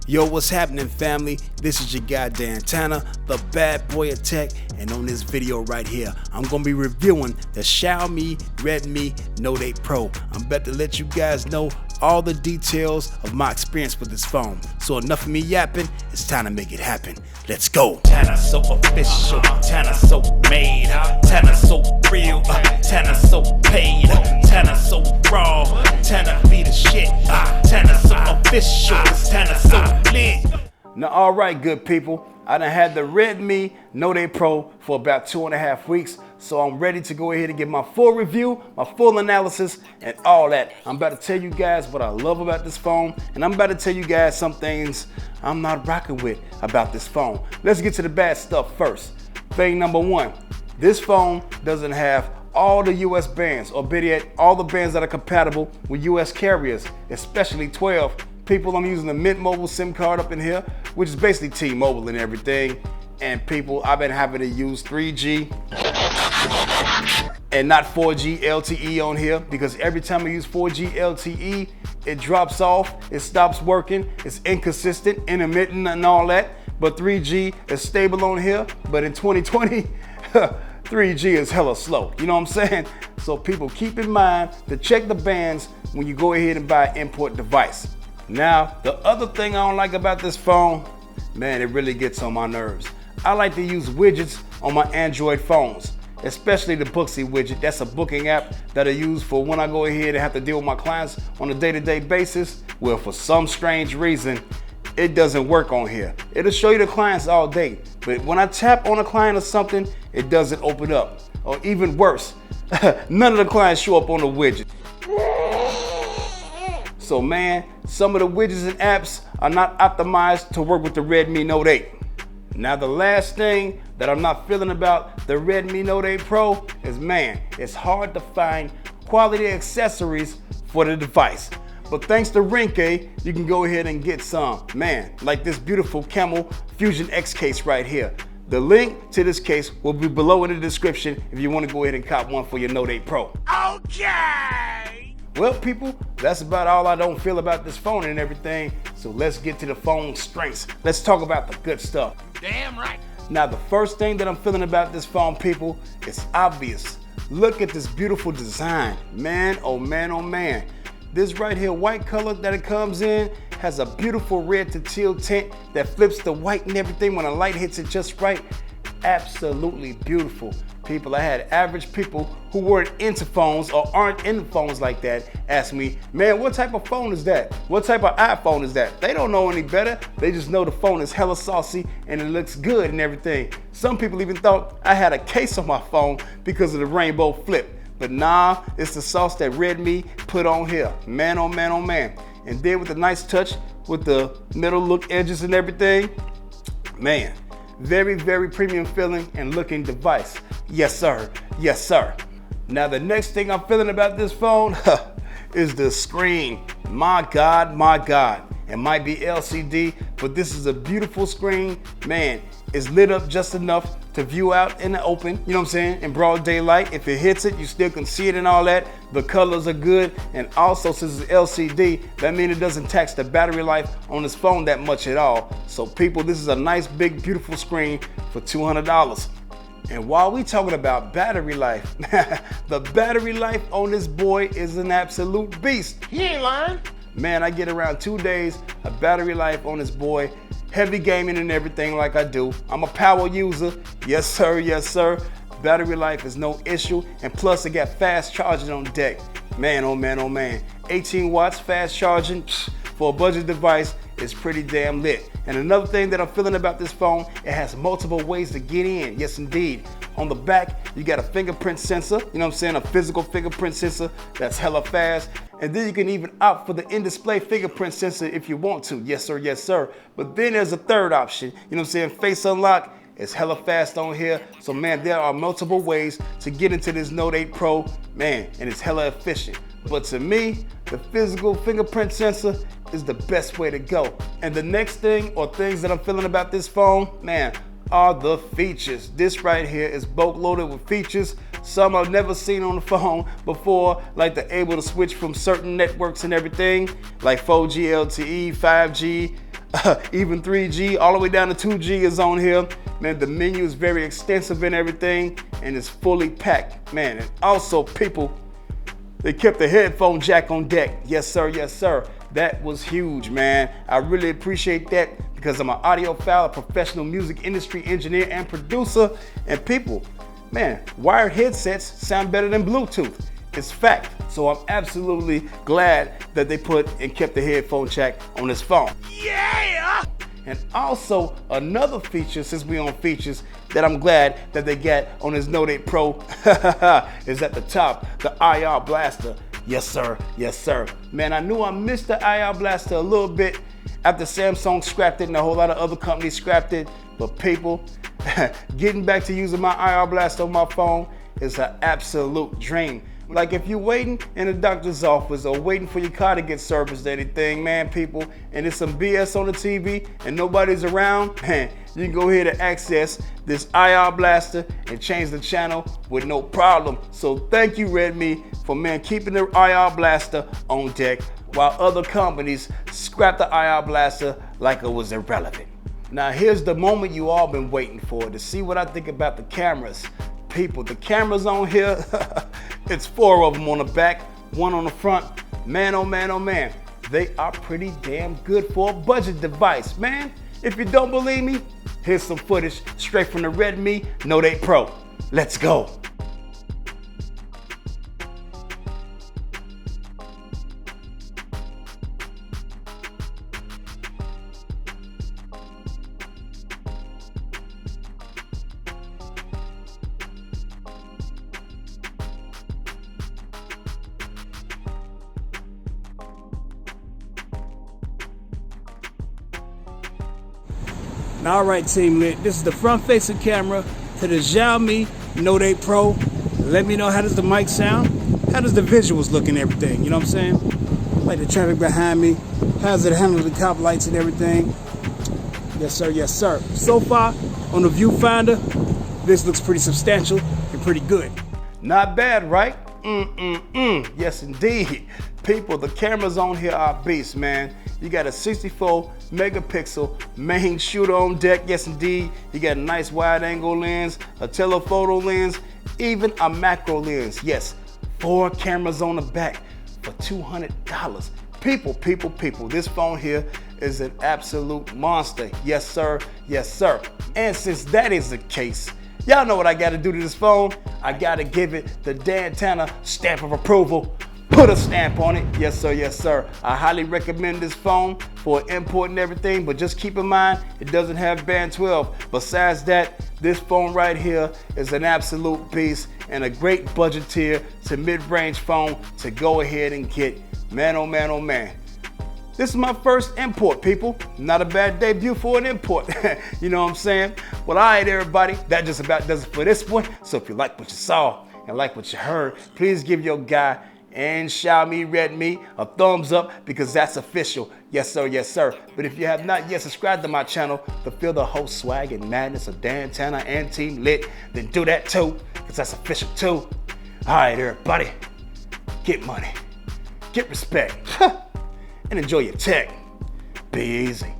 Yo, what's happening, family? This is your guy Dan Tanner, the bad boy of tech, and on this video right here, I'm gonna be reviewing the Xiaomi Redmi Note 8 Pro. I'm about to let you guys know all the details of my experience with this phone. So enough of me yapping, it's time to make it happen. Let's go. Tanner so official, Tanner so made, Tanner so real, Tanner so paid, Tanner so raw, Tanner be the shit, Tanner so official, Tanner so lit. Now, all right, good people, I done had the Redmi Note 8 Pro for about 2.5 weeks, so I'm ready to go ahead and give my full review, my full analysis, and all that. I'm about to tell you guys what I love about this phone, and I'm about to tell you guys some things I'm not rocking with about this phone. Let's get to the bad stuff first. Thing number one, this phone doesn't have all the US bands, or better yet, all the bands that are compatible with US carriers, especially 12. People, I'm using the Mint Mobile SIM card up in here, which is basically T-Mobile and everything. And people, I've been having to use 3G and not 4G LTE on here, because every time I use 4G LTE, it drops off, it stops working, it's inconsistent, intermittent and all that. But 3G is stable on here, but in 2020, 3G is hella slow, you know what I'm saying? So people, keep in mind to check the bands when you go ahead and buy an import device. Now, the other thing I don't like about this phone, man, it really gets on my nerves. I like to use widgets on my Android phones, especially the Booksy widget. That's a booking app that I use for when I go ahead and have to deal with my clients on a day-to-day basis. Well, for some strange reason, it doesn't work on here. It'll show you the clients all day, but when I tap on a client or something, it doesn't open up. Or even worse, none of the clients show up on the widget. So man, some of the widgets and apps are not optimized to work with the Redmi Note 8. Now the last thing that I'm not feeling about the Redmi Note 8 Pro is, man, it's hard to find quality accessories for the device. But thanks to Rinke, you can go ahead and get some, man, like this beautiful Camel Fusion X case right here. The link to this case will be below in the description if you want to go ahead and cop one for your Note 8 Pro. Okay! Well, people, that's about all I don't feel about this phone and everything. So let's get to the phone's strengths. Let's talk about the good stuff. Damn right. Now, the first thing that I'm feeling about this phone, people, is obvious. Look at this beautiful design. Man, oh man, oh man. This right here, white color that it comes in, has a beautiful red to teal tint that flips the white and everything when a light hits it just right. Absolutely beautiful. People, I had average people who weren't into phones or aren't into phones like that ask me, man, what type of phone is that? What type of iPhone is that? They don't know any better. They just know the phone is hella saucy and it looks good and everything. Some people even thought I had a case on my phone because of the rainbow flip. But nah, it's the sauce that Redmi put on here. Man, oh man, oh man. And then with the nice touch with the middle look edges and everything, man, very, very premium feeling and looking device. Yes, sir. Yes, sir. Now, the next thing I'm feeling about this phone is the screen. My God, my God. It might be LCD, but this is a beautiful screen. Man, it's lit up just enough to view out in the open, you know what I'm saying, in broad daylight. If it hits it, you still can see it and all that. The colors are good, and also since it's LCD, that means it doesn't tax the battery life on this phone that much at all. So people, this is a nice, big, beautiful screen for $200. And while we talking about battery life, the battery life on this boy is an absolute beast. He ain't lying. Man, I get around 2 days of battery life on this boy. Heavy gaming and everything like I do. I'm a power user. Yes, sir. Yes, sir. Battery life is no issue. And plus, I got fast charging on deck. Man, oh man, oh man. 18 watts fast charging for a budget device is pretty damn lit. And another thing that I'm feeling about this phone, it has multiple ways to get in. Yes, indeed. On the back, you got a fingerprint sensor, you know what I'm saying? A physical fingerprint sensor that's hella fast. And then you can even opt for the in-display fingerprint sensor if you want to. Yes, sir, yes, sir. But then there's a third option, you know what I'm saying? Face unlock. It's hella fast on here. So man, there are multiple ways to get into this Note 8 Pro, man, and it's hella efficient. But to me, the physical fingerprint sensor is the best way to go. And the next thing or things that I'm feeling about this phone, man, are the features. This right here is bulk loaded with features. Some I've never seen on the phone before, like the able to switch from certain networks and everything, like 4G LTE, 5G, even 3G, all the way down to 2G is on here. Man, the menu is very extensive and everything, and it's fully packed, man. And also, people, they kept the headphone jack on deck. Yes, sir, yes, sir. That was huge, man. I really appreciate that because I'm an audiophile, a professional music industry engineer and producer. And people, man, wired headsets sound better than Bluetooth. It's fact. So I'm absolutely glad that they put and kept the headphone jack on this phone. Yeah! And also another feature, since we on features, that I'm glad that they got on this Note 8 Pro is at the top, the IR Blaster. Yes, sir. Yes, sir. Man, I knew I missed the IR Blaster a little bit after Samsung scrapped it and a whole lot of other companies scrapped it. But people, getting back to using my IR Blaster on my phone is an absolute dream. Like if you're waiting in a doctor's office or waiting for your car to get serviced or anything, man, people, and there's some BS on the TV and nobody's around, man, you can go ahead and access this IR Blaster and change the channel with no problem. So thank you, Redmi, for, man, keeping the IR Blaster on deck while other companies scrap the IR Blaster like it was irrelevant. Now here's the moment you all been waiting for to see what I think about the cameras. People, the cameras on here, it's 4 of them on the back, 1 on the front. Man, oh man, oh man, they are pretty damn good for a budget device, man. If you don't believe me, here's some footage straight from the Redmi Note 8 Pro. Let's go. All right, Team Lit, this is the front-facing camera to the Xiaomi Note 8 Pro. Let me know, how does the mic sound? How does the visuals look and everything, you know what I'm saying? Like the traffic behind me, how does it handle the cop lights and everything? Yes, sir, yes, sir. So far, on the viewfinder, this looks pretty substantial and pretty good. Not bad, right? Yes, indeed. People, the cameras on here are beasts, man. You got a 64 megapixel main shooter on deck. Yes, indeed. You got a nice wide angle lens, a telephoto lens, even a macro lens. Yes, 4 cameras on the back for $200. People, this phone here is an absolute monster. Yes, sir. Yes, sir. And since that is the case, y'all know what I gotta do to this phone. I gotta give it the Dan Tanner stamp of approval. Put a stamp on it. Yes, sir, yes, sir. I highly recommend this phone for import and everything, but just keep in mind, it doesn't have band 12. Besides that, this phone right here is an absolute beast and a great budget tier to mid-range phone to go ahead and get. Man, oh man, oh man. This is my first import, people. Not a bad debut for an import. You know what I'm saying? Well, all right, everybody. That just about does it for this one. So if you like what you saw and like what you heard, please give your guy and Xiaomi Redmi a thumbs up because that's official. Yes, sir, yes, sir. But if you have not yet subscribed to my channel to feel the whole swag and madness of Dan Tanner and Team Lit, then do that too, because that's official too. All right, everybody. Get money. Get respect. And enjoy your tech. Be easy.